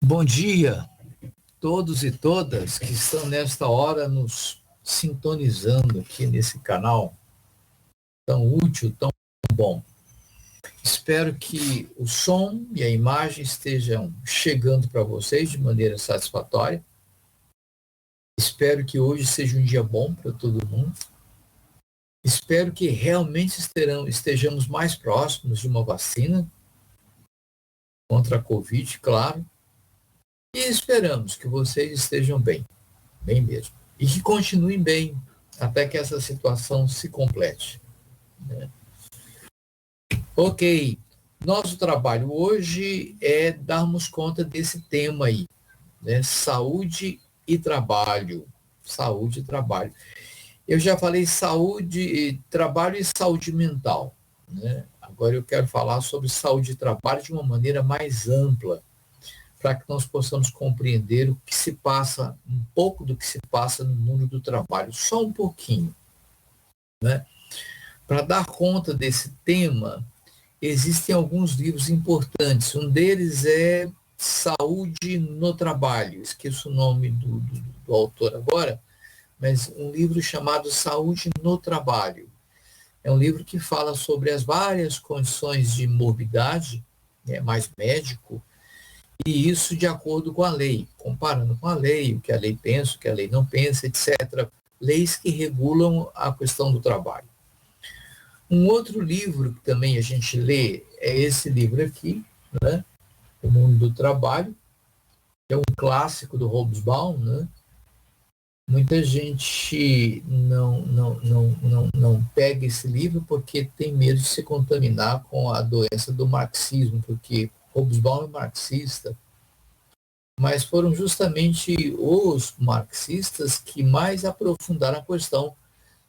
Bom dia, todos e todas que estão nesta hora nos sintonizando aqui nesse canal tão útil, tão bom. Espero que o som e a imagem estejam chegando para vocês de maneira satisfatória. Espero que hoje seja um dia bom para todo mundo. Espero que realmente estejamos mais próximos de uma vacina contra a Covid, claro. E esperamos que vocês estejam bem mesmo. E que continuem bem até que essa situação se complete. Né? Ok, nosso trabalho hoje é darmos conta desse tema aí, né? Saúde e trabalho. Saúde e trabalho. Eu já falei saúde, trabalho e saúde mental. Né? Agora eu quero falar sobre saúde e trabalho de uma maneira mais ampla, para que nós possamos compreender o que se passa, um pouco do que se passa no mundo do trabalho, só um pouquinho. Né? Para dar conta desse tema, existem alguns livros importantes. Um deles é Saúde no Trabalho, esqueço o nome do autor agora, mas um livro chamado Saúde no Trabalho. É um livro que fala sobre as várias condições de morbidade, mais médico, e isso de acordo com a lei, comparando com a lei, o que a lei pensa, o que a lei não pensa, etc. Leis que regulam a questão do trabalho. Um outro livro que também a gente lê é esse livro aqui, né? O Mundo do Trabalho, que é um clássico do Hobsbawm, né? Muita gente não pega esse livro porque tem medo de se contaminar com a doença do marxismo, porque Hobsbawm é marxista, mas foram justamente os marxistas que mais aprofundaram a questão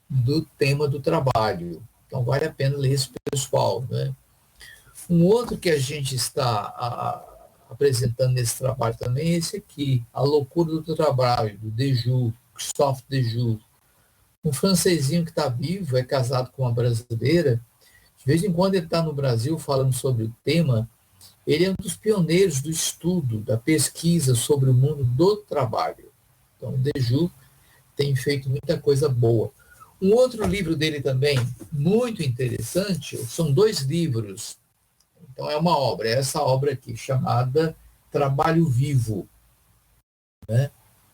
do tema do trabalho. Então, vale a pena ler esse pessoal. Né? Um outro que a gente está apresentando nesse trabalho também é esse aqui, A Loucura do Trabalho, do Dejoux, Christophe Dejoux. Um francesinho que está vivo, é casado com uma brasileira. De vez em quando ele está no Brasil falando sobre o tema. Ele é um dos pioneiros do estudo, da pesquisa sobre o mundo do trabalho. Então, o Dejoux tem feito muita coisa boa. Um outro livro dele também, muito interessante, são 2 livros. Então, é uma obra, é essa obra aqui, chamada Trabalho Vivo. Né?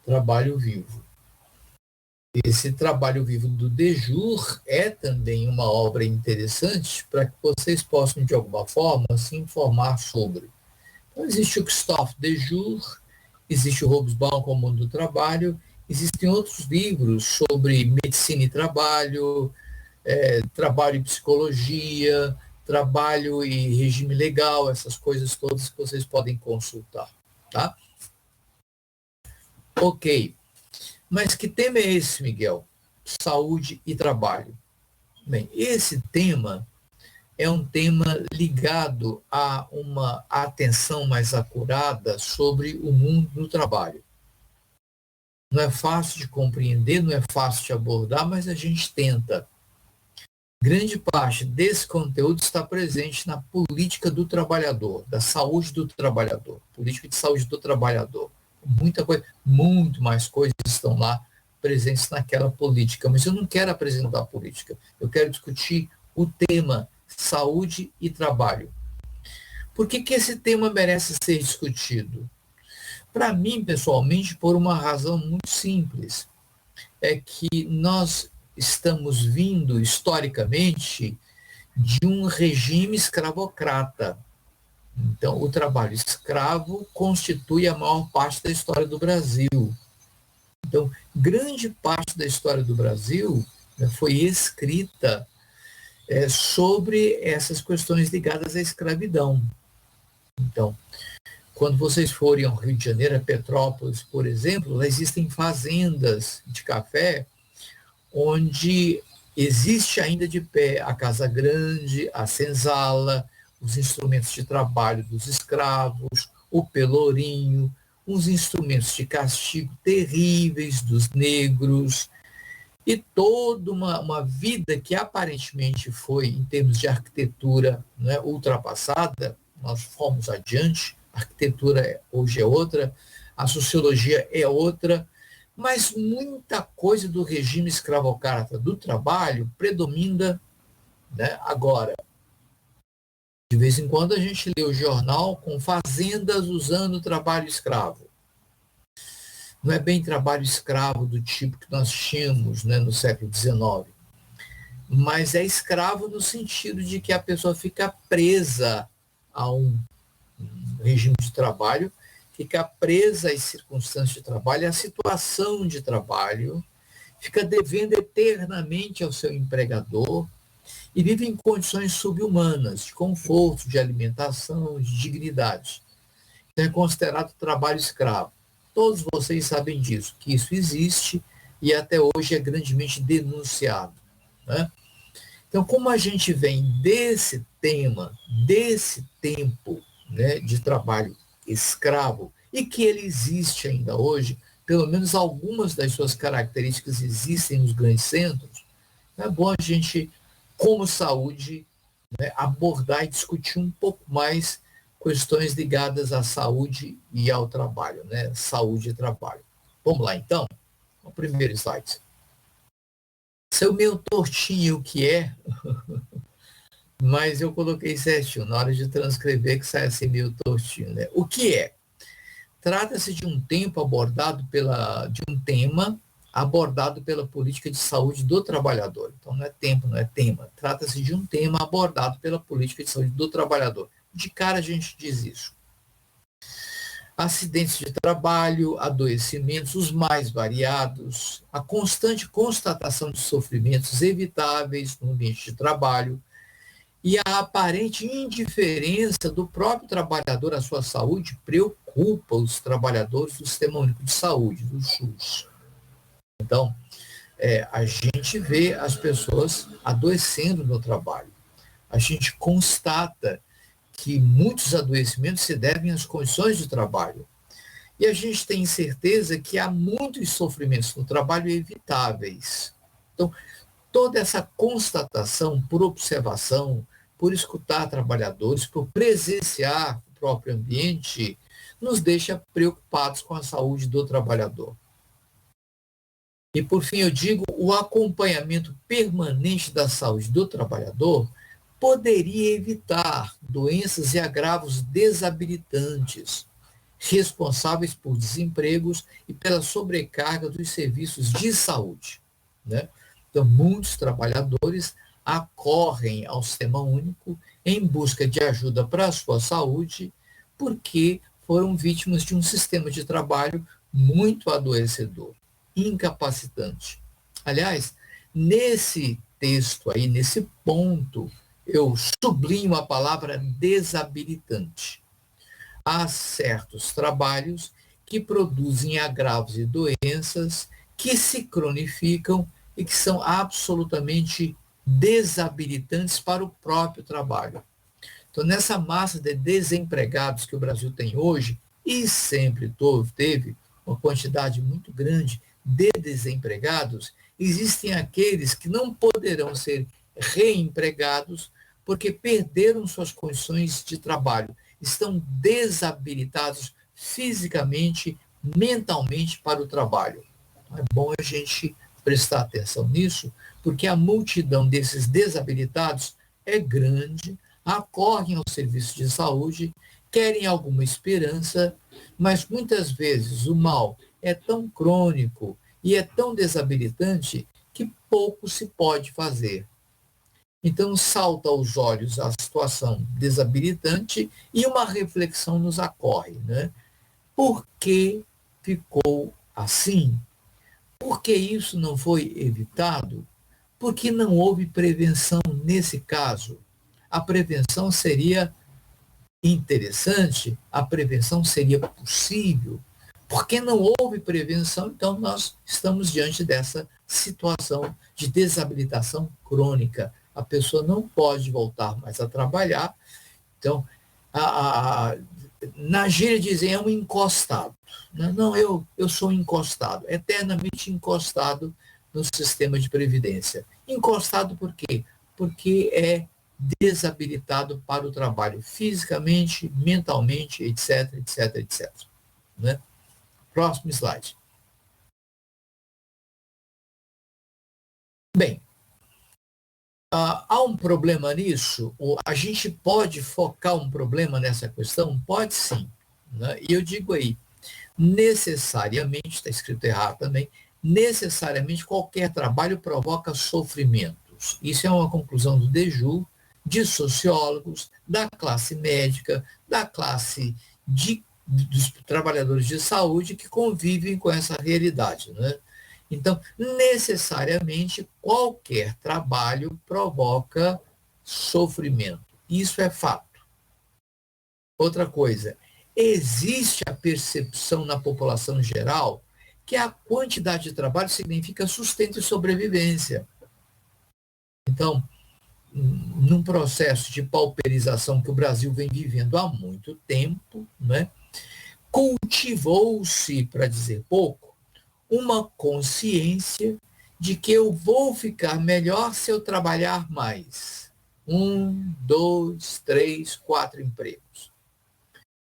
Trabalho Vivo. Esse Trabalho Vivo do Dejoux é também uma obra interessante para que vocês possam, de alguma forma, se informar sobre. Então, existe o Christophe Dejoux, existe o Hobsbawm com o Mundo do Trabalho, existem outros livros sobre medicina e trabalho, trabalho e psicologia, trabalho e regime legal, essas coisas todas que vocês podem consultar. Tá? Ok. Mas que tema é esse, Miguel? Saúde e trabalho. Bem, esse tema é um tema ligado a uma atenção mais acurada sobre o mundo do trabalho. Não é fácil de compreender, não é fácil de abordar, mas a gente tenta. Grande parte desse conteúdo está presente na política do trabalhador, da saúde do trabalhador, política de saúde do trabalhador. Muita coisa, muito mais coisas estão lá presentes naquela política, mas eu não quero apresentar a política, eu quero discutir o tema saúde e trabalho. Por que esse tema merece ser discutido? Para mim, pessoalmente, por uma razão muito simples, é que nós estamos vindo, historicamente, de um regime escravocrata. Então, o trabalho escravo constitui a maior parte da história do Brasil. Então, grande parte da história do Brasil, né, foi escrita sobre essas questões ligadas à escravidão. Então, quando vocês forem ao Rio de Janeiro, a Petrópolis, por exemplo, lá existem fazendas de café onde existe ainda de pé a Casa Grande, a senzala, os instrumentos de trabalho dos escravos, o pelourinho, os instrumentos de castigo terríveis dos negros, e toda uma vida que aparentemente foi, em termos de arquitetura, né, ultrapassada. Nós fomos adiante, A arquitetura hoje é outra, a sociologia é outra, mas muita coisa do regime escravocrata do trabalho predomina, né, agora. De vez em quando a gente lê o jornal com fazendas usando trabalho escravo. Não é bem trabalho escravo do tipo que nós tínhamos, né, no século XIX, mas é escravo no sentido de que a pessoa fica presa a um regime de trabalho, fica presa às circunstâncias de trabalho, à situação de trabalho, fica devendo eternamente ao seu empregador e vive em condições subhumanas, de conforto, de alimentação, de dignidade. Então, é considerado trabalho escravo. Todos vocês sabem disso, que isso existe e até hoje é grandemente denunciado, né? Então, como a gente vem desse tema, desse tempo, né, de trabalho escravo, e que ele existe ainda hoje, pelo menos algumas das suas características existem nos grandes centros, é bom a gente, como saúde, né, abordar e discutir um pouco mais questões ligadas à saúde e ao trabalho, né? Saúde e trabalho. Vamos lá, então? O primeiro slide. Seu meio tortinho o que é, mas eu coloquei certinho, na hora de transcrever que sai assim meio tortinho, né? O que é? Trata-se de um tempo abordado de um tema abordado pela política de saúde do trabalhador. Então não é tempo, não é tema. Trata-se de um tema abordado pela política de saúde do trabalhador. De cara a gente diz isso. Acidentes de trabalho, adoecimentos, os mais variados, a constante constatação de sofrimentos evitáveis no ambiente de trabalho e a aparente indiferença do próprio trabalhador à sua saúde preocupa os trabalhadores do Sistema Único de Saúde, do SUS. Então, a gente vê as pessoas adoecendo no trabalho. A gente constata que muitos adoecimentos se devem às condições de trabalho. E a gente tem certeza que há muitos sofrimentos no trabalho evitáveis. Então, toda essa constatação por observação, por escutar trabalhadores, por presenciar o próprio ambiente, nos deixa preocupados com a saúde do trabalhador. E, por fim, eu digo, o acompanhamento permanente da saúde do trabalhador poderia evitar doenças e agravos desabilitantes, responsáveis por desempregos e pela sobrecarga dos serviços de saúde, né? Então, muitos trabalhadores acorrem ao Sistema Único em busca de ajuda para a sua saúde, porque foram vítimas de um sistema de trabalho muito adoecedor, incapacitante. Aliás, nesse texto aí, nesse ponto, eu sublinho a palavra desabilitante. Há certos trabalhos que produzem agravos e doenças que se cronificam e que são absolutamente desabilitantes para o próprio trabalho. Então, nessa massa de desempregados que o Brasil tem hoje, e sempre teve uma quantidade muito grande de desempregados, existem aqueles que não poderão ser reempregados porque perderam suas condições de trabalho, estão desabilitados fisicamente, mentalmente para o trabalho. É bom a gente prestar atenção nisso, porque a multidão desses desabilitados é grande, acorrem ao serviço de saúde, querem alguma esperança, mas muitas vezes o mal é tão crônico e é tão desabilitante que pouco se pode fazer. Então, salta aos olhos a situação desabilitante e uma reflexão nos ocorre, né? Por que ficou assim? Por que isso não foi evitado? Porque não houve prevenção nesse caso. A prevenção seria interessante, a prevenção seria possível. Porque não houve prevenção, então nós estamos diante dessa situação de desabilitação crônica. A pessoa não pode voltar mais a trabalhar. Então, na gíria dizem, é um encostado. Não, eu sou encostado, eternamente encostado no sistema de previdência. Encostado por quê? Porque é desabilitado para o trabalho, fisicamente, mentalmente, etc, etc, etc. Né? Próximo slide. Bem, há um problema nisso? A gente pode focar um problema nessa questão? Pode sim. Né? E eu digo aí, necessariamente, está escrito errado também, necessariamente qualquer trabalho provoca sofrimentos. Isso é uma conclusão do Deju, de sociólogos, da classe médica, da classe dos trabalhadores de saúde que convivem com essa realidade. Né? Então, necessariamente, qualquer trabalho provoca sofrimento. Isso é fato. Outra coisa, existe a percepção na população geral que a quantidade de trabalho significa sustento e sobrevivência. Então, num processo de pauperização que o Brasil vem vivendo há muito tempo, né, cultivou-se, para dizer pouco, uma consciência de que eu vou ficar melhor se eu trabalhar mais. 1, 2, 3, 4 empregos.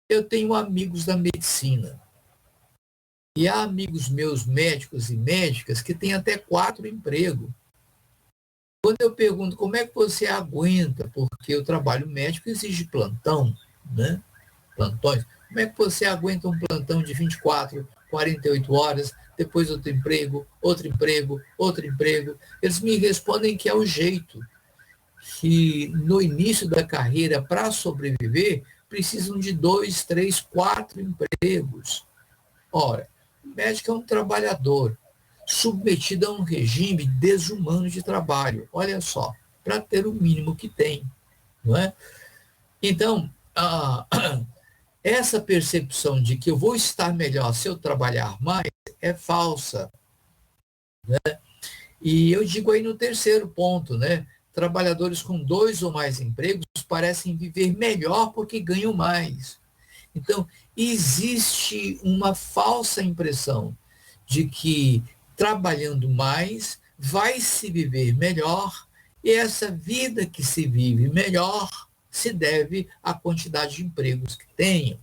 Eu tenho amigos da medicina. E há amigos meus, médicos e médicas, que têm até 4 empregos. Quando eu pergunto como é que você aguenta, porque o trabalho médico exige plantão, né? Plantões. Como é que você aguenta um plantão de 24, 48 horas, depois outro emprego, outro emprego, outro emprego? Eles me respondem que é o jeito, que no início da carreira, para sobreviver, precisam de 2, 3, 4 empregos. Ora, o médico é um trabalhador submetido a um regime desumano de trabalho. Olha só, para ter o mínimo que tem, não é? Então, essa percepção de que eu vou estar melhor se eu trabalhar mais é falsa, né? E eu digo aí no terceiro ponto, né? Trabalhadores com 2 ou mais empregos parecem viver melhor porque ganham mais. Então, existe uma falsa impressão de que trabalhando mais vai se viver melhor, e essa vida que se vive melhor se deve à quantidade de empregos que tenham.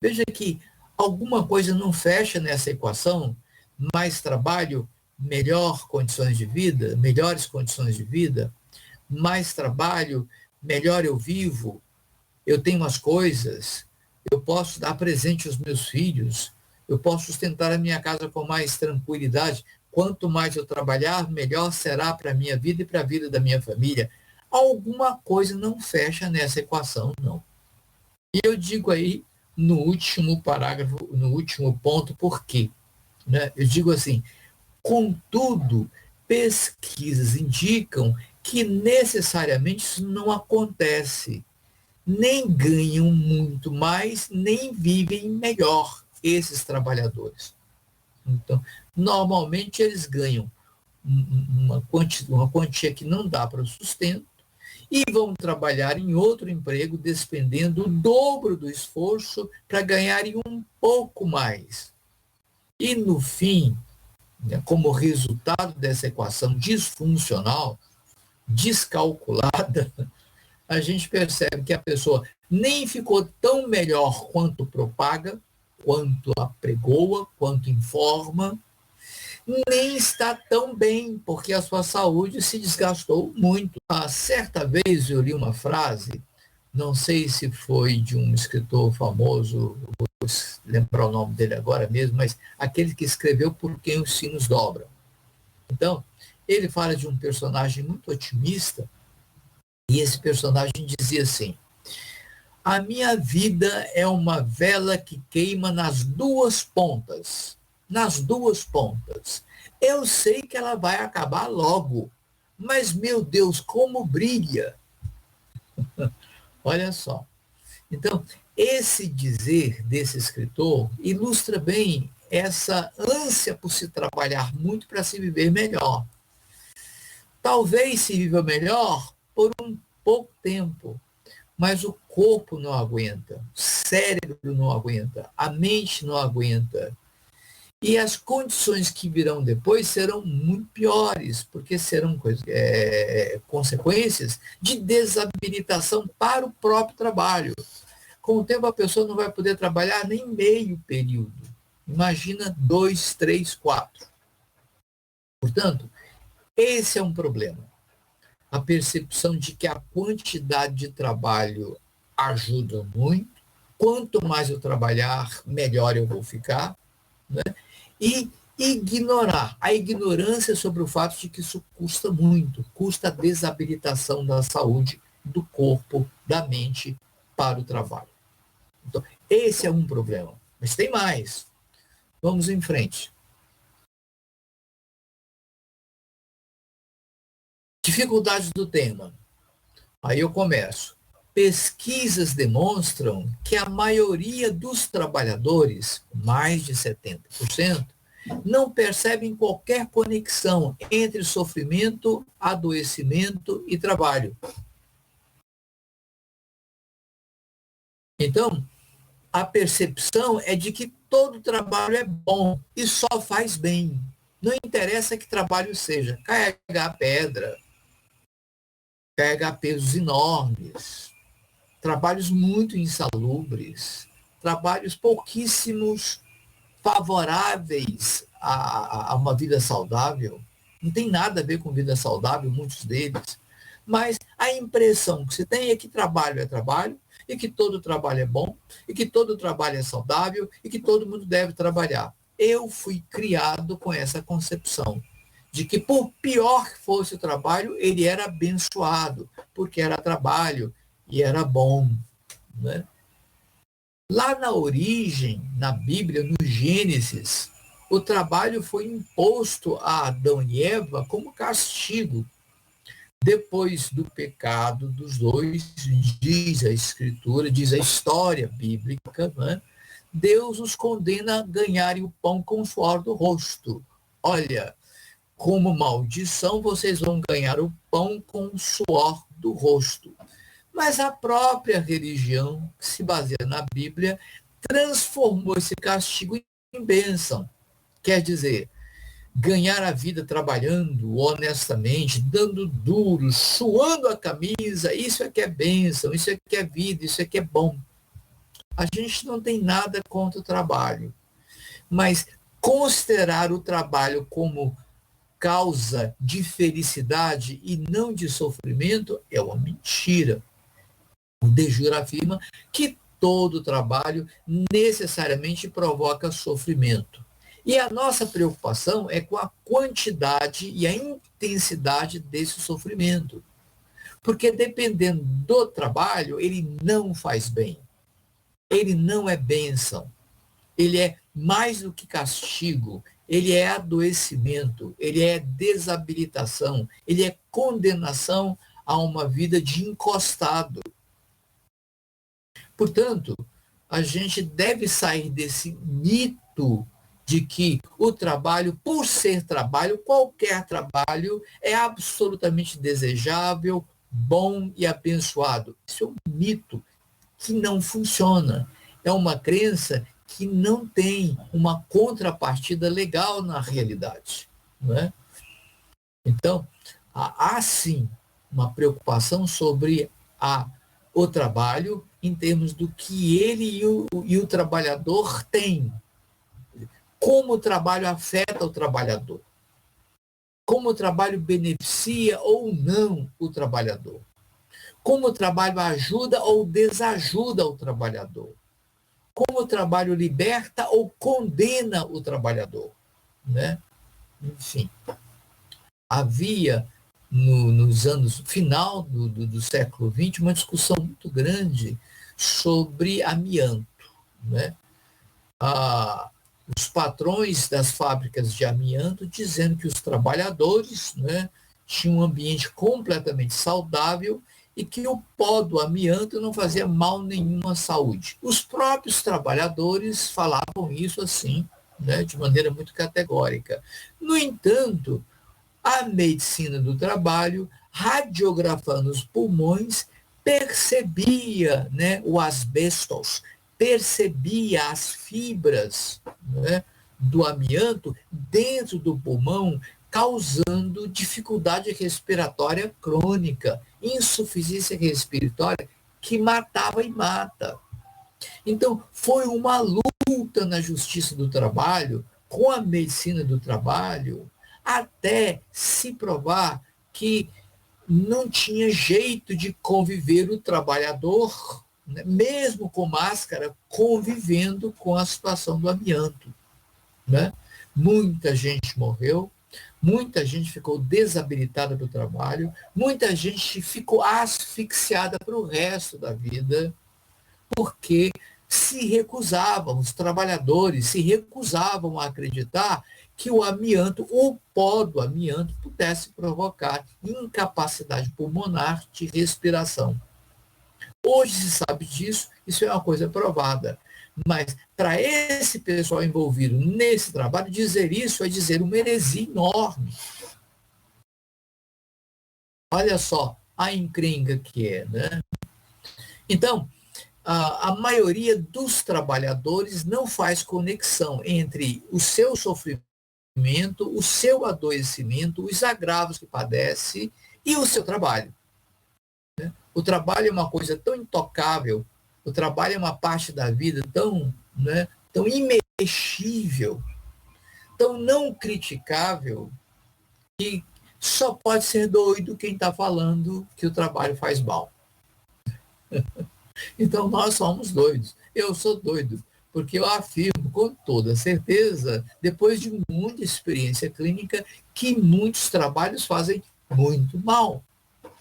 Veja que alguma coisa não fecha nessa equação. Mais trabalho, melhor condições de vida, melhores condições de vida, mais trabalho, melhor eu vivo, eu tenho as coisas, eu posso dar presente aos meus filhos, eu posso sustentar a minha casa com mais tranquilidade. Quanto mais eu trabalhar, melhor será para a minha vida e para a vida da minha família. Alguma coisa não fecha nessa equação, não. E eu digo aí, no último parágrafo, no último ponto, por quê? Né? Eu digo assim, contudo, pesquisas indicam que necessariamente isso não acontece. Nem ganham muito mais, nem vivem melhor esses trabalhadores. Então, normalmente eles ganham uma quantia que não dá para o sustento e vão trabalhar em outro emprego, despendendo o dobro do esforço para ganharem um pouco mais. E, no fim, né, como resultado dessa equação disfuncional, descalculada, a gente percebe que a pessoa nem ficou tão melhor quanto propaga, quanto apregoa, quanto informa, nem está tão bem, porque a sua saúde se desgastou muito. Certa vez eu li uma frase, não sei se foi de um escritor famoso, vou lembrar o nome dele agora mesmo, mas aquele que escreveu Por Quem os Sinos Dobram. Então, ele fala de um personagem muito otimista, e esse personagem dizia assim: a minha vida é uma vela que queima nas duas pontas. Nas duas pontas. Eu sei que ela vai acabar logo, mas, meu Deus, como brilha! Olha só. Então, esse dizer desse escritor ilustra bem essa ânsia por se trabalhar muito para se viver melhor. Talvez se viva melhor por um pouco tempo, mas o corpo não aguenta, o cérebro não aguenta, a mente não aguenta. E as condições que virão depois serão muito piores, porque serão consequências de desabilitação para o próprio trabalho. Com o tempo, a pessoa não vai poder trabalhar nem meio período. Imagina 2, 3, 4. Portanto, esse é um problema. A percepção de que a quantidade de trabalho ajuda muito. Quanto mais eu trabalhar, melhor eu vou ficar. Né? E ignorar, a ignorância sobre o fato de que isso custa muito, custa a desabilitação da saúde, do corpo, da mente para o trabalho. Então, esse é um problema. Mas tem mais. Vamos em frente. Dificuldades do tema. Aí eu começo. Pesquisas demonstram que a maioria dos trabalhadores, mais de 70%, não percebem qualquer conexão entre sofrimento, adoecimento e trabalho. Então, a percepção é de que todo trabalho é bom e só faz bem. Não interessa que trabalho seja. Carregar pedra, carregar pesos enormes, trabalhos muito insalubres, trabalhos pouquíssimos favoráveis a uma vida saudável. Não tem nada a ver com vida saudável, muitos deles. Mas a impressão que se tem é que trabalho é trabalho, e que todo trabalho é bom, e que todo trabalho é saudável, e que todo mundo deve trabalhar. Eu fui criado com essa concepção de que, por pior que fosse o trabalho, ele era abençoado, porque era trabalho e era bom. Né? Lá na origem, na Bíblia, no Gênesis, o trabalho foi imposto a Adão e Eva como castigo. Depois do pecado dos dois, diz a Escritura, diz a história bíblica, né? Deus os condena a ganharem o pão com o suor do rosto. Olha, como maldição, vocês vão ganhar o pão com o suor do rosto. Mas a própria religião, que se baseia na Bíblia, transformou esse castigo em bênção. Quer dizer, ganhar a vida trabalhando honestamente, dando duro, suando a camisa, isso é que é bênção, isso é que é vida, isso é que é bom. A gente não tem nada contra o trabalho, mas considerar o trabalho como causa de felicidade e não de sofrimento é uma mentira. O De Jure afirma que todo trabalho necessariamente provoca sofrimento. E a nossa preocupação é com a quantidade e a intensidade desse sofrimento. Porque dependendo do trabalho, ele não faz bem. Ele não é bênção. Ele é mais do que castigo. Ele é adoecimento. Ele é desabilitação. Ele é condenação a uma vida de encostado. Portanto, a gente deve sair desse mito de que o trabalho, por ser trabalho, qualquer trabalho, é absolutamente desejável, bom e abençoado. Isso é um mito que não funciona. É uma crença que não tem uma contrapartida legal na realidade. Não é? Então, há sim uma preocupação sobre o trabalho em termos do que ele e o trabalhador têm. Como o trabalho afeta o trabalhador. Como o trabalho beneficia ou não o trabalhador. Como o trabalho ajuda ou desajuda o trabalhador. Como o trabalho liberta ou condena o trabalhador. Né? Enfim, havia nos anos final do século XX uma discussão muito grande sobre amianto. Né? Os patrões das fábricas de amianto dizendo que os trabalhadores, né, tinham um ambiente completamente saudável e que o pó do amianto não fazia mal nenhum à saúde. Os próprios trabalhadores falavam isso assim, né, de maneira muito categórica. No entanto, a medicina do trabalho, radiografando os pulmões, percebia, né, o asbestos, percebia as fibras, né, do amianto dentro do pulmão, causando dificuldade respiratória crônica, insuficiência respiratória que matava e mata. Então, foi uma luta na Justiça do Trabalho, com a medicina do trabalho, até se provar que não tinha jeito de conviver o trabalhador, né, mesmo com máscara, convivendo com a situação do amianto. Né? Muita gente morreu, muita gente ficou desabilitada do trabalho, muita gente ficou asfixiada para o resto da vida, porque se recusavam, os trabalhadores se recusavam a acreditar que o amianto, o pó do amianto, pudesse provocar incapacidade pulmonar de respiração. Hoje se sabe disso, isso é uma coisa provada. Mas para esse pessoal envolvido nesse trabalho, dizer isso é dizer uma heresia enorme. Olha só a encrenca que é, né? Então, a maioria dos trabalhadores não faz conexão entre o seu sofrimento, o seu adoecimento, os agravos que padece e o seu trabalho. O trabalho é uma coisa tão intocável, o trabalho é uma parte da vida tão, né, tão imexível, tão não criticável, que só pode ser doido quem está falando que o trabalho faz mal. Então, nós somos doidos. Eu sou doido, porque eu afirmo com toda certeza, depois de muita experiência clínica, que muitos trabalhos fazem muito mal.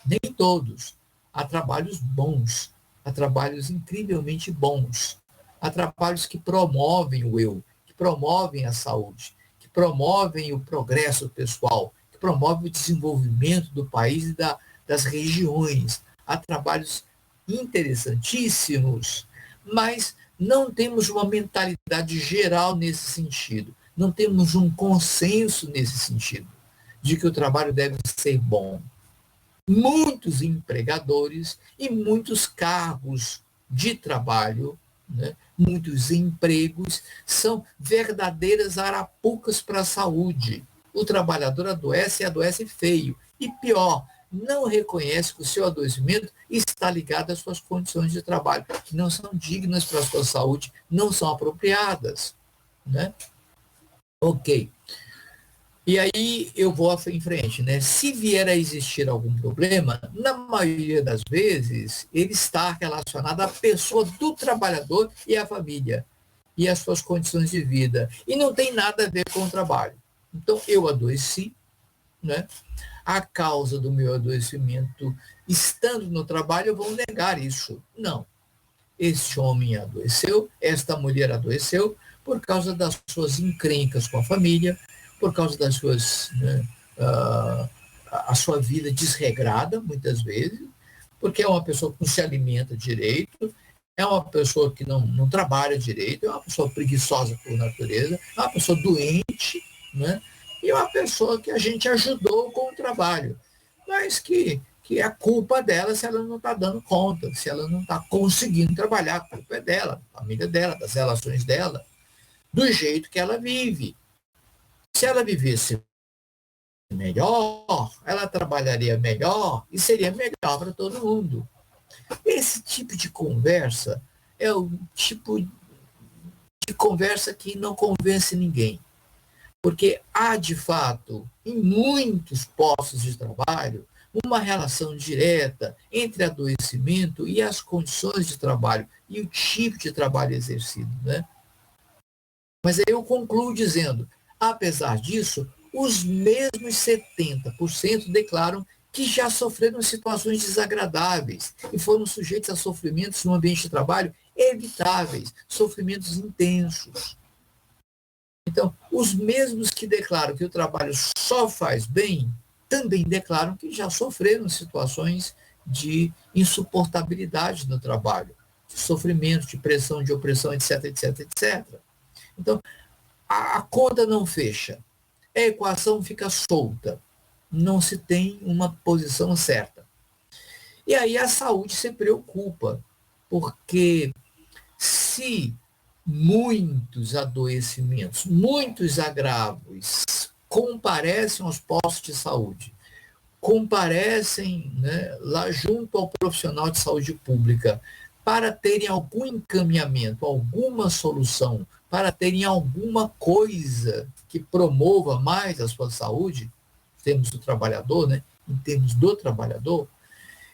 Nem todos. Há trabalhos bons, há trabalhos incrivelmente bons, há trabalhos que promovem o eu, que promovem a saúde, que promovem o progresso pessoal, que promovem o desenvolvimento do país e das regiões. Há trabalhos interessantíssimos, mas não temos uma mentalidade geral nesse sentido. Não temos um consenso nesse sentido, de que o trabalho deve ser bom. Muitos empregadores e muitos cargos de trabalho, né, muitos empregos, são verdadeiras arapucas para a saúde. O trabalhador adoece e adoece feio. E pior, não reconhece que o seu adoecimento está ligado às suas condições de trabalho, que não são dignas para a sua saúde, não são apropriadas. Né? Ok. E aí eu vou em frente, né? Se vier a existir algum problema, na maioria das vezes, ele está relacionado à pessoa do trabalhador e à família, e às suas condições de vida. E não tem nada a ver com o trabalho. Então, eu adoeci, né? A causa do meu adoecimento, estando no trabalho, eu vou negar isso. Não. Este homem adoeceu, esta mulher adoeceu, por causa das suas encrencas com a família, por causa das suas, né, a sua vida desregrada, muitas vezes, porque é uma pessoa que não se alimenta direito, é uma pessoa que não trabalha direito, é uma pessoa preguiçosa por natureza, é uma pessoa doente, né, e é uma pessoa que a gente ajudou com o trabalho, mas que é culpa dela se ela não está dando conta, se ela não está conseguindo trabalhar, a culpa é dela, da família dela, das relações dela, do jeito que ela vive. Se ela vivesse melhor, ela trabalharia melhor e seria melhor para todo mundo. Esse tipo de conversa é o tipo de conversa que não convence ninguém. Porque há, de fato, em muitos postos de trabalho, uma relação direta entre adoecimento e as condições de trabalho e o tipo de trabalho exercido. Né? Mas aí eu concluo dizendo, apesar disso, os mesmos 70% declaram que já sofreram situações desagradáveis e foram sujeitos a sofrimentos no ambiente de trabalho evitáveis, sofrimentos intensos. Então, os mesmos que declaram que o trabalho só faz bem, também declaram que já sofreram situações de insuportabilidade no trabalho, de sofrimento, de pressão, de opressão, etc, etc, etc. Então, a conta não fecha, a equação fica solta, não se tem uma posição certa. E aí a saúde se preocupa, porque se muitos adoecimentos, muitos agravos comparecem aos postos de saúde, comparecem, né, lá junto ao profissional de saúde pública para terem algum encaminhamento, alguma solução, para terem alguma coisa que promova mais a sua saúde, em termos do trabalhador, né, em termos do trabalhador.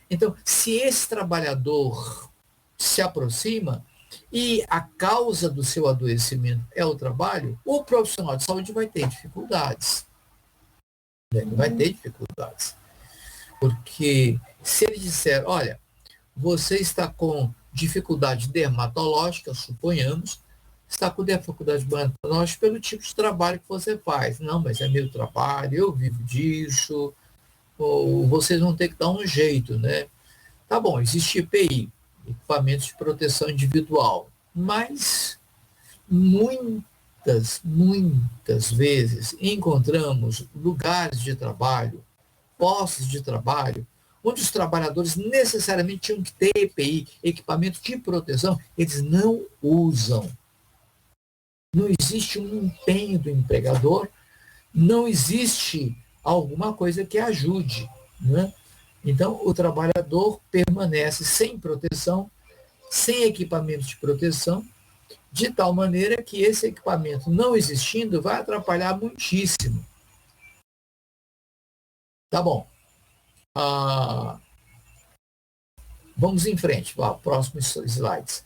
Então, se esse trabalhador se aproxima e a causa do seu adoecimento é o trabalho, o profissional de saúde vai ter dificuldades. Ele vai ter dificuldades. Porque se ele disser, olha, você está com dificuldade dermatológica, suponhamos, está com dificuldade dermatológica pelo tipo de trabalho que você faz. Não, mas é meu trabalho, eu vivo disso, ou vocês vão ter que dar um jeito, né? Tá bom, existe EPI, equipamentos de proteção individual, mas muitas vezes encontramos lugares de trabalho, postos de trabalho, onde os trabalhadores necessariamente tinham que ter EPI, equipamento de proteção, eles não usam. Não existe um empenho do empregador, não existe alguma coisa que ajude, né? Então, o trabalhador permanece sem proteção, sem equipamento de proteção, de tal maneira que esse equipamento não existindo vai atrapalhar muitíssimo. Tá bom. Vamos em frente, próximos slides.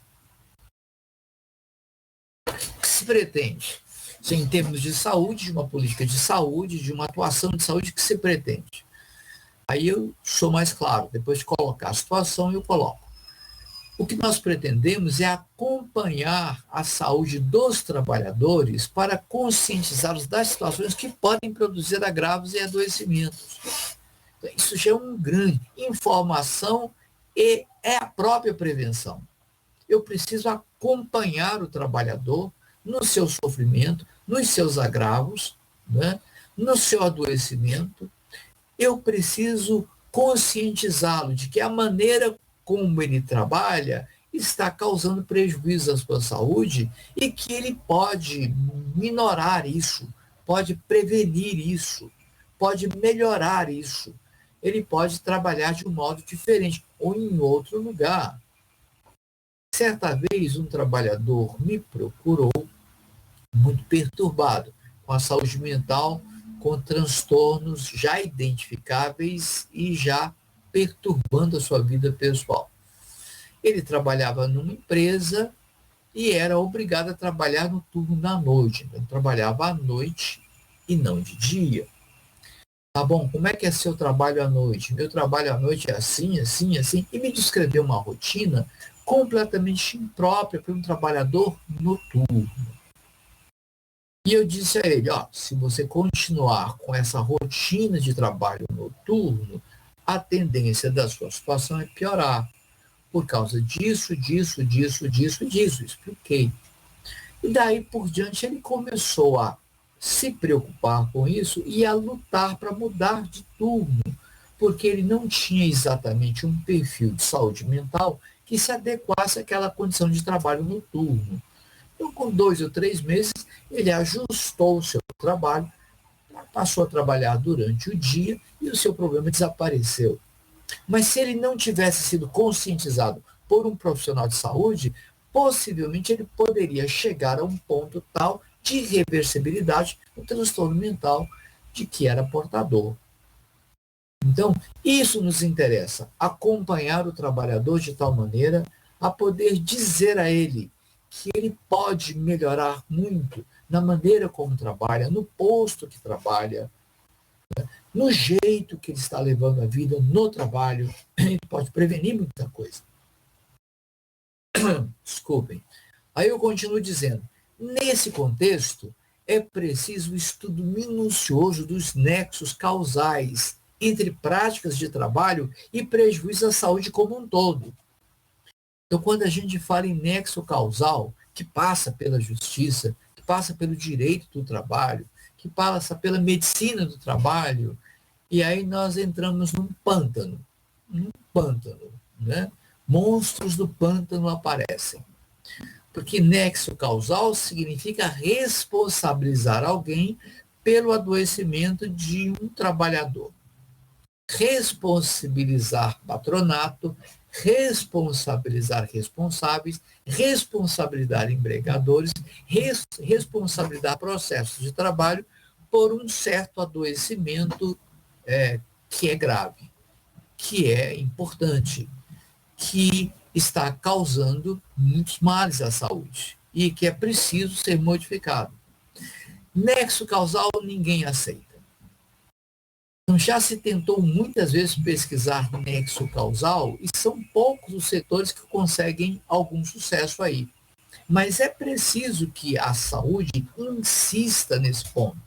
O que se pretende? Em termos de saúde, de uma política de saúde, de uma atuação de saúde, que se pretende? Aí eu sou mais claro, depois de colocar a situação, eu coloco. O que nós pretendemos é acompanhar a saúde dos trabalhadores para conscientizá-los das situações que podem produzir agravos e adoecimentos. Então, isso já é um grande informação e é a própria prevenção. Eu preciso acompanhar o trabalhador no seu sofrimento, nos seus agravos, né, no seu adoecimento. Eu preciso conscientizá-lo de que a maneira como ele trabalha está causando prejuízo à sua saúde e que ele pode minorar isso, pode prevenir isso, pode melhorar isso. Ele pode trabalhar de um modo diferente ou em outro lugar. Certa vez, um trabalhador me procurou muito perturbado, com a saúde mental, com transtornos já identificáveis e já perturbando a sua vida pessoal. Ele trabalhava numa empresa e era obrigado a trabalhar no turno da noite. Então, trabalhava à noite e não de dia. Tá bom, como é que é seu trabalho à noite? Meu trabalho à noite é assim, assim, assim. E me descreveu uma rotina completamente imprópria para um trabalhador noturno. E eu disse a ele, se você continuar com essa rotina de trabalho noturno, a tendência da sua situação é piorar. Por causa disso. Expliquei. E daí por diante ele começou a se preocupar com isso e a lutar para mudar de turno, porque ele não tinha exatamente um perfil de saúde mental que se adequasse àquela condição de trabalho noturno. Então, com 2 ou 3 meses, ele ajustou o seu trabalho, passou a trabalhar durante o dia e o seu problema desapareceu. Mas se ele não tivesse sido conscientizado por um profissional de saúde, possivelmente ele poderia chegar a um ponto tal de irreversibilidade no transtorno mental de que era portador. Então, isso nos interessa, acompanhar o trabalhador de tal maneira a poder dizer a ele que ele pode melhorar muito na maneira como trabalha, no posto que trabalha, no jeito que ele está levando a vida no trabalho. Ele pode prevenir muita coisa. Desculpem. Aí eu continuo dizendo, nesse contexto, é preciso um estudo minucioso dos nexos causais entre práticas de trabalho e prejuízo à saúde como um todo. Então, quando a gente fala em nexo causal, que passa pela justiça, que passa pelo direito do trabalho, que passa pela medicina do trabalho, e aí nós entramos num pântano, né? Monstros do pântano aparecem. Porque nexo causal significa responsabilizar alguém pelo adoecimento de um trabalhador. Responsabilizar patronato, responsabilizar responsáveis, responsabilizar empregadores, responsabilizar processos de trabalho por um certo adoecimento que é grave, que é importante, que está causando muitos males à saúde e que é preciso ser modificado. Nexo causal ninguém aceita. Então, já se tentou muitas vezes pesquisar nexo causal e são poucos os setores que conseguem algum sucesso aí. Mas é preciso que a saúde insista nesse ponto.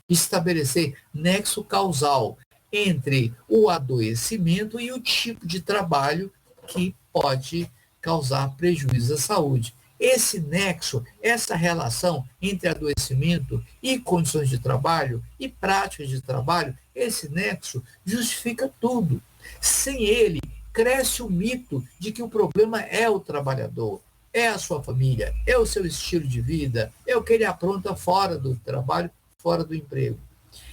Estabelecer nexo causal entre o adoecimento e o tipo de trabalho que pode causar prejuízo à saúde. Esse nexo, essa relação entre adoecimento e condições de trabalho e práticas de trabalho, esse nexo justifica tudo. Sem ele, cresce o mito de que o problema é o trabalhador, é a sua família, é o seu estilo de vida, é o que ele apronta fora do trabalho, fora do emprego.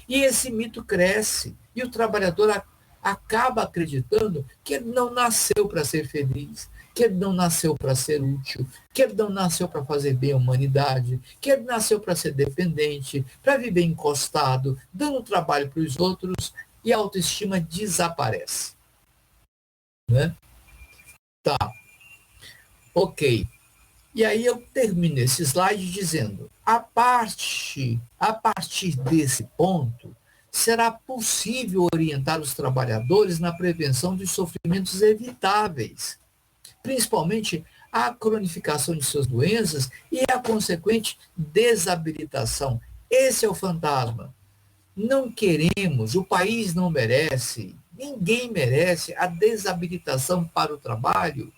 E esse mito cresce e o trabalhador acaba acreditando que ele não nasceu para ser feliz, que ele não nasceu para ser útil, que ele não nasceu para fazer bem à humanidade, que ele nasceu para ser dependente, para viver encostado, dando trabalho para os outros, e a autoestima desaparece. Né? Tá, ok. E aí eu termino esse slide dizendo, a partir desse ponto, será possível orientar os trabalhadores na prevenção dos sofrimentos evitáveis, principalmente a cronificação de suas doenças e a consequente desabilitação. Esse é o fantasma. Não queremos, o país não merece, ninguém merece a desabilitação para o trabalho,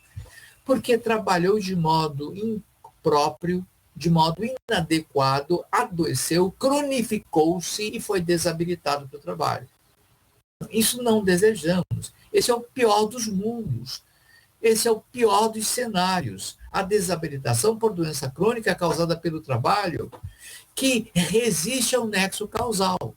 porque trabalhou de modo impróprio, de modo inadequado, adoeceu, cronificou-se e foi desabilitado para o trabalho. Isso não desejamos. Esse é o pior dos mundos. Esse é o pior dos cenários. A desabilitação por doença crônica causada pelo trabalho, que resiste ao nexo causal.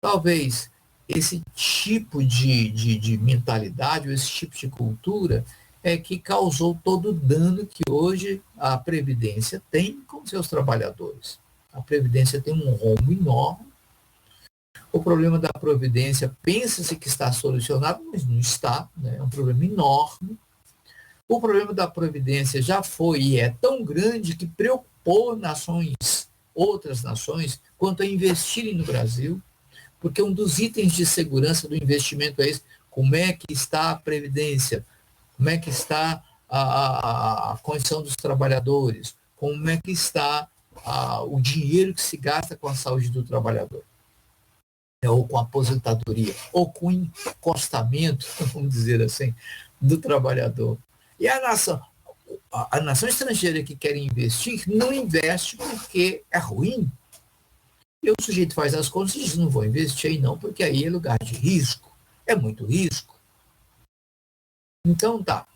Talvez esse tipo de mentalidade, esse tipo de cultura, é que causou todo o dano que hoje a Previdência tem com seus trabalhadores. A Previdência tem um rombo enorme. O problema da Previdência pensa-se que está solucionado, mas não está, né? É um problema enorme. O problema da Previdência já foi e é tão grande que preocupou outras nações, quanto a investirem no Brasil, porque um dos itens de segurança do investimento é esse: como é que está a Previdência, como é que está a condição dos trabalhadores, como é que está o dinheiro que se gasta com a saúde do trabalhador, ou com a aposentadoria, ou com o encostamento, vamos dizer assim, do trabalhador. E a nação estrangeira que quer investir, não investe porque é ruim. E o sujeito faz as contas e diz, não vou investir aí não, porque aí é lugar de risco. É muito risco. Então tá.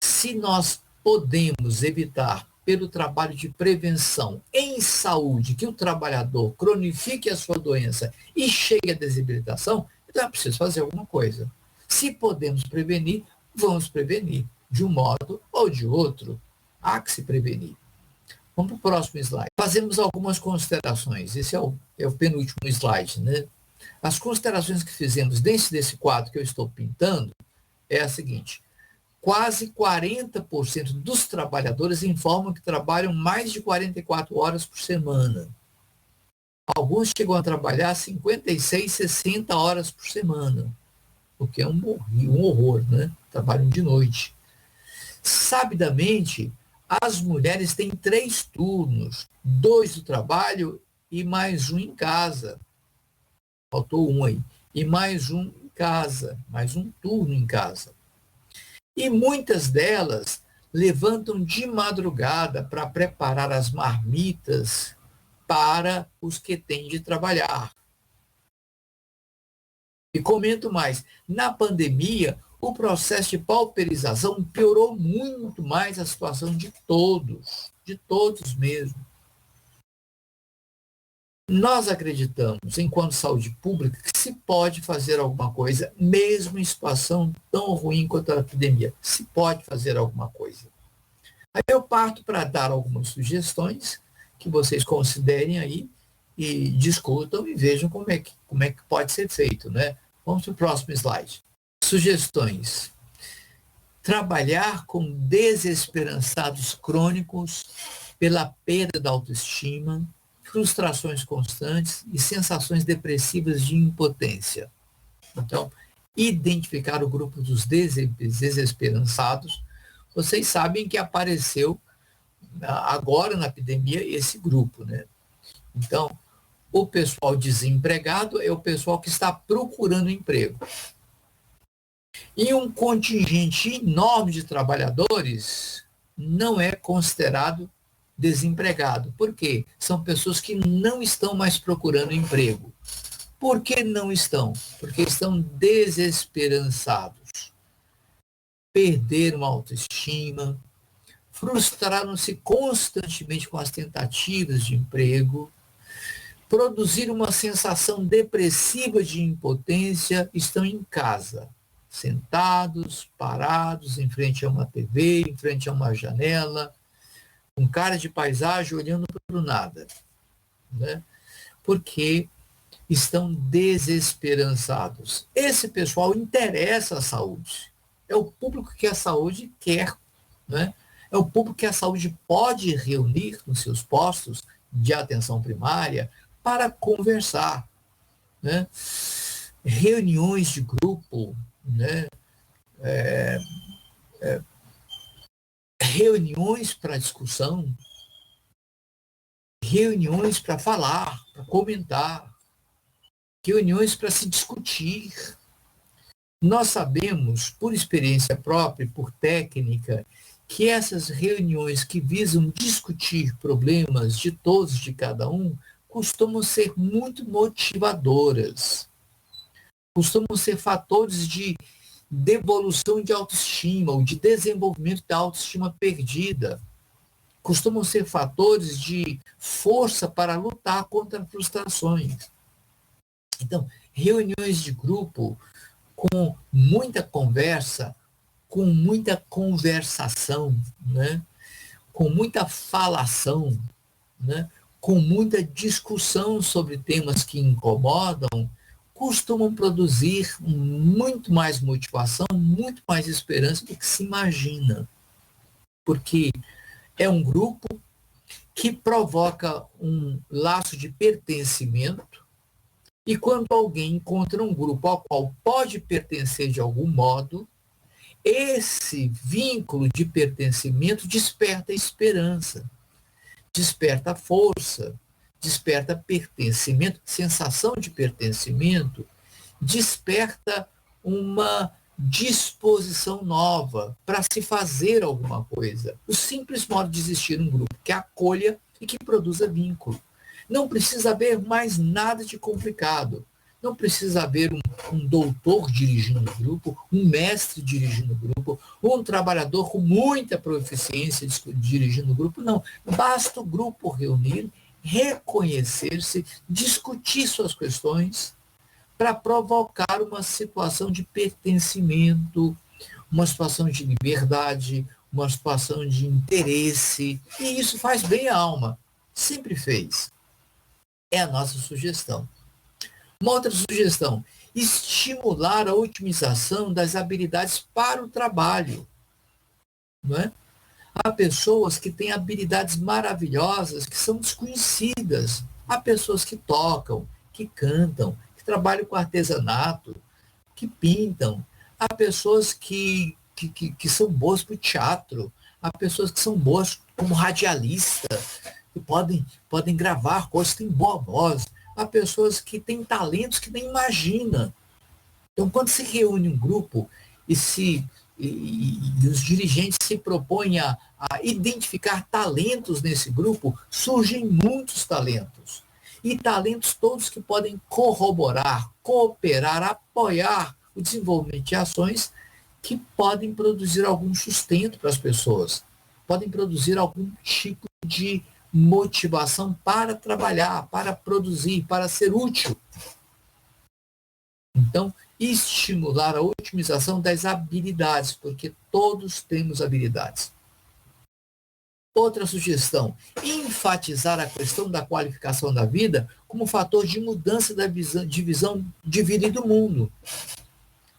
Se nós podemos evitar, pelo trabalho de prevenção em saúde, que o trabalhador cronifique a sua doença e chegue à desabilitação, então é preciso fazer alguma coisa. Se podemos prevenir, vamos prevenir, de um modo ou de outro. Há que se prevenir. Vamos para o próximo slide. Fazemos algumas considerações. Esse é o penúltimo slide, né? As considerações que fizemos dentro desse quadro que eu estou pintando é a seguinte: quase 40% dos trabalhadores informam que trabalham mais de 44 horas por semana. Alguns chegam a trabalhar 56, 60 horas por semana, o que é um horror, né? Trabalham de noite. Sabidamente, as mulheres têm 3 turnos, 2 do trabalho e mais um em casa. Faltou um aí. E mais um em casa, mais um turno em casa. E muitas delas levantam de madrugada para preparar as marmitas para os que têm de trabalhar. E comento mais, na pandemia, o processo de pauperização piorou muito mais a situação de todos mesmo. Nós acreditamos, enquanto saúde pública, que se pode fazer alguma coisa, mesmo em situação tão ruim quanto a epidemia. Se pode fazer alguma coisa. Aí eu parto para dar algumas sugestões que vocês considerem aí e discutam e vejam como é que pode ser feito, né? Vamos para o próximo slide. Sugestões. Trabalhar com desesperançados crônicos pela perda da autoestima, frustrações constantes e sensações depressivas de impotência. Então, identificar o grupo dos desesperançados. Vocês sabem que apareceu agora na epidemia esse grupo, né? Então, o pessoal desempregado é o pessoal que está procurando emprego. E um contingente enorme de trabalhadores não é considerado desempregado. Por quê? São pessoas que não estão mais procurando emprego. Por que não estão? Porque estão desesperançados. Perderam a autoestima, frustraram-se constantemente com as tentativas de emprego, produziram uma sensação depressiva de impotência, estão em casa, sentados, parados, em frente a uma TV, em frente a uma janela, com cara de paisagem, olhando para o nada, né? Porque estão desesperançados. Esse pessoal interessa a saúde. É o público que a saúde quer, né? É o público que a saúde pode reunir nos seus postos de atenção primária para conversar, né? Reuniões de grupo, né? Reuniões para discussão, reuniões para falar, para comentar, reuniões para se discutir. Nós sabemos, por experiência própria, por técnica, que essas reuniões que visam discutir problemas de todos, de cada um, costumam ser muito motivadoras, costumam ser fatores de devolução de autoestima ou de desenvolvimento da autoestima perdida, costumam ser fatores de força para lutar contra frustrações. Então, reuniões de grupo com muita conversa, com muita conversação, né? Com muita falação, né? Com muita discussão sobre temas que incomodam, costumam produzir muito mais motivação, muito mais esperança do que se imagina. Porque é um grupo que provoca um laço de pertencimento, e quando alguém encontra um grupo ao qual pode pertencer de algum modo, esse vínculo de pertencimento desperta esperança, desperta força, desperta pertencimento, sensação de pertencimento, desperta uma disposição nova para se fazer alguma coisa. O simples modo de existir um grupo que acolha e que produza vínculo. Não precisa haver mais nada de complicado. Não precisa haver um doutor dirigindo o grupo, um mestre dirigindo o grupo, um trabalhador com muita proficiência dirigindo o grupo. Não. Basta o grupo reunir, reconhecer-se, discutir suas questões para provocar uma situação de pertencimento, uma situação de liberdade, uma situação de interesse. E isso faz bem à alma. Sempre fez. É a nossa sugestão. Uma outra sugestão, estimular a otimização das habilidades para o trabalho. Não é? Há pessoas que têm habilidades maravilhosas que são desconhecidas. Há pessoas que tocam, que cantam, que trabalham com artesanato, que pintam. Há pessoas que são boas para o teatro. Há pessoas que são boas como radialista, que podem gravar coisas, têm boa voz. Há pessoas que têm talentos que nem imagina. Então, quando se reúne um grupo e os dirigentes se propõem a identificar talentos nesse grupo, surgem muitos talentos. E talentos todos que podem corroborar, cooperar, apoiar o desenvolvimento de ações que podem produzir algum sustento para as pessoas, podem produzir algum tipo de motivação para trabalhar, para produzir, para ser útil. Então, estimular a otimização das habilidades, porque todos temos habilidades. Outra sugestão, enfatizar a questão da qualificação da vida como fator de mudança da visão de vida e do mundo.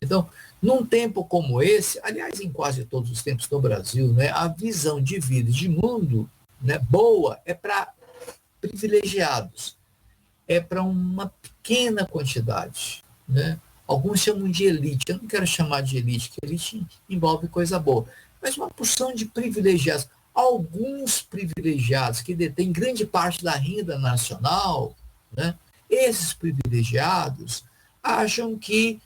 Então, num tempo como esse, aliás, em quase todos os tempos no Brasil, né, a visão de vida e de mundo, né, boa é para privilegiados, é para uma pequena quantidade, né? Alguns chamam de elite, eu não quero chamar de elite, porque elite envolve coisa boa, mas uma porção de privilegiados. Alguns privilegiados que detêm grande parte da renda nacional, né? Esses privilegiados acham que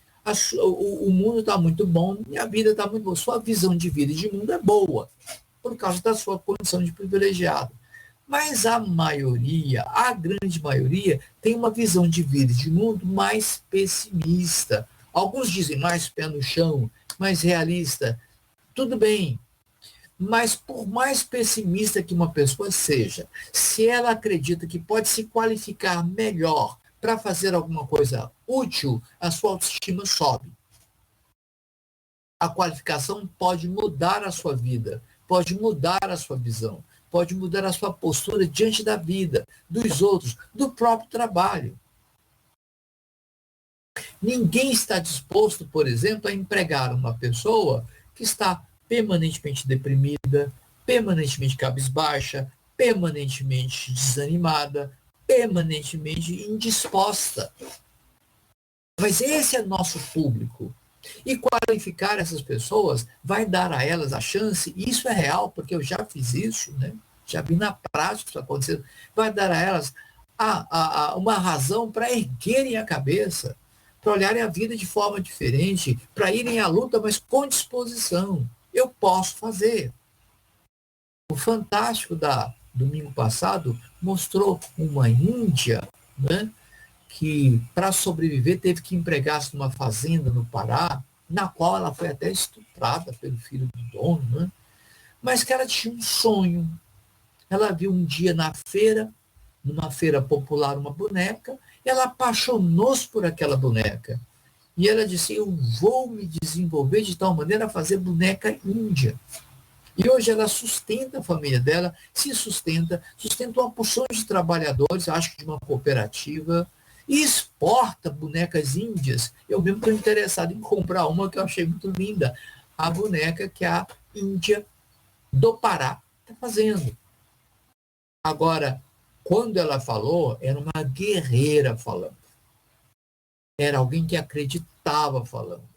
o mundo está muito bom e a vida está muito boa. Sua visão de vida e de mundo é boa, por causa da sua condição de privilegiado. Mas a maioria, a grande maioria, tem uma visão de vida e de mundo mais pessimista. Alguns dizem mais pé no chão, mais realista. Tudo bem, mas por mais pessimista que uma pessoa seja, se ela acredita que pode se qualificar melhor para fazer alguma coisa útil, a sua autoestima sobe. A qualificação pode mudar a sua vida, pode mudar a sua visão, pode mudar a sua postura diante da vida, dos outros, do próprio trabalho. Ninguém está disposto, por exemplo, a empregar uma pessoa que está permanentemente deprimida, permanentemente cabisbaixa, permanentemente desanimada, permanentemente indisposta. Mas esse é nosso público. E qualificar essas pessoas vai dar a elas a chance, e isso é real, porque eu já fiz isso, né? Já vi na prática isso acontecendo, vai dar a elas uma razão para erguerem a cabeça, para olharem a vida de forma diferente, para irem à luta, mas com disposição. Eu posso fazer. O Fantástico da domingo passado mostrou uma índia, né, que para sobreviver teve que empregar-se numa fazenda no Pará, na qual ela foi até estuprada pelo filho do dono, né, mas que ela tinha um sonho. Ela viu um dia na feira, numa feira popular, uma boneca, e ela apaixonou-se por aquela boneca. E ela disse, eu vou me desenvolver de tal maneira a fazer boneca índia. E hoje ela sustenta a família dela, se sustenta uma porção de trabalhadores, acho que de uma cooperativa, e exporta bonecas índias. Eu mesmo estou interessado em comprar uma que eu achei muito linda, a boneca que a Índia do Pará está fazendo. Agora, quando ela falou, era uma guerreira falando. Era alguém que acreditava falando.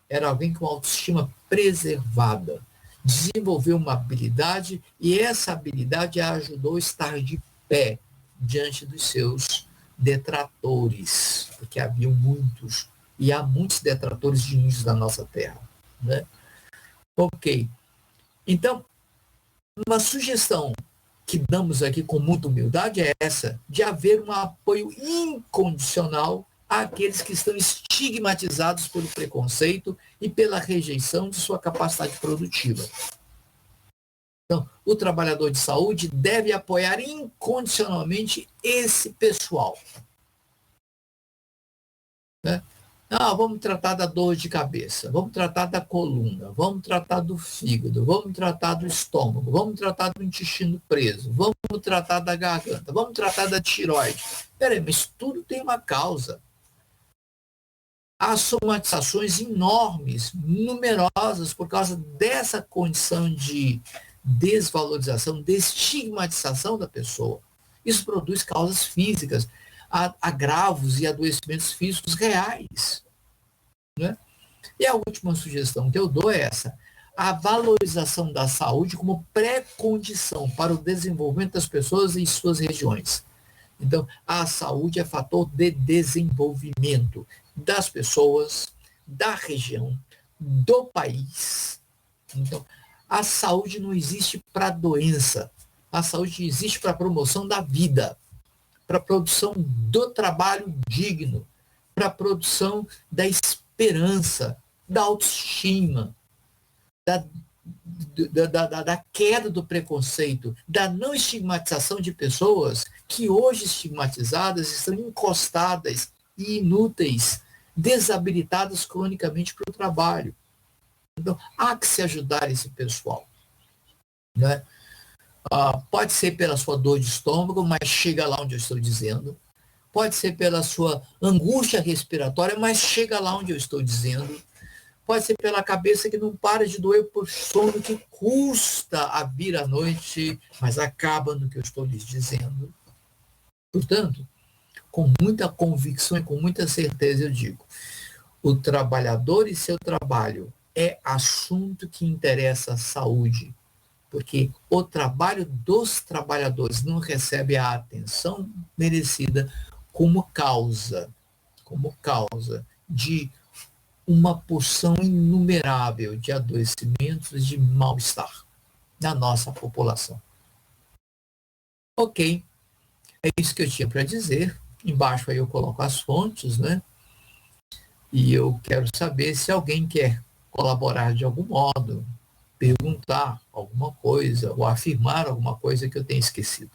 Era alguém com autoestima preservada. Desenvolveu uma habilidade e essa habilidade a ajudou a estar de pé diante dos seus detratores, porque haviam muitos, e há muitos detratores de índios da nossa terra. Né? Ok. Então, uma sugestão que damos aqui com muita humildade é essa, de haver um apoio incondicional àqueles que estão estigmatizados pelo preconceito e pela rejeição de sua capacidade produtiva. Então, o trabalhador de saúde deve apoiar incondicionalmente esse pessoal. Né? Vamos tratar da dor de cabeça, vamos tratar da coluna, vamos tratar do fígado, vamos tratar do estômago, vamos tratar do intestino preso, vamos tratar da garganta, vamos tratar da tireoide. Peraí, mas tudo tem uma causa. Há somatizações enormes, numerosas, por causa dessa condição de desvalorização, de estigmatização da pessoa. Isso produz causas físicas, agravos e adoecimentos físicos reais. Né? E a última sugestão que eu dou é essa: a valorização da saúde como pré-condição para o desenvolvimento das pessoas em suas regiões. Então, a saúde é fator de desenvolvimento das pessoas, da região, do país. Então, a saúde não existe para doença. A saúde existe para a promoção da vida, para a produção do trabalho digno, para a produção da esperança, da autoestima. da, da queda do preconceito, da não estigmatização de pessoas que hoje estigmatizadas estão encostadas e inúteis, desabilitadas cronicamente para o trabalho. Então, há que se ajudar esse pessoal, né? Pode ser pela sua dor de estômago, mas chega lá onde eu estou dizendo. Pode ser pela sua angústia respiratória, mas chega lá onde eu estou dizendo. Pode ser pela cabeça que não para de doer por sono que custa a vir à noite, mas acaba no que eu estou lhes dizendo. Portanto, com muita convicção e com muita certeza eu digo, o trabalhador e seu trabalho é assunto que interessa à saúde, porque o trabalho dos trabalhadores não recebe a atenção merecida como causa de uma porção inumerável de adoecimentos e de mal-estar na nossa população. Ok, é isso que eu tinha para dizer. Embaixo aí eu coloco as fontes, né? E eu quero saber se alguém quer colaborar de algum modo, perguntar alguma coisa ou afirmar alguma coisa que eu tenha esquecido.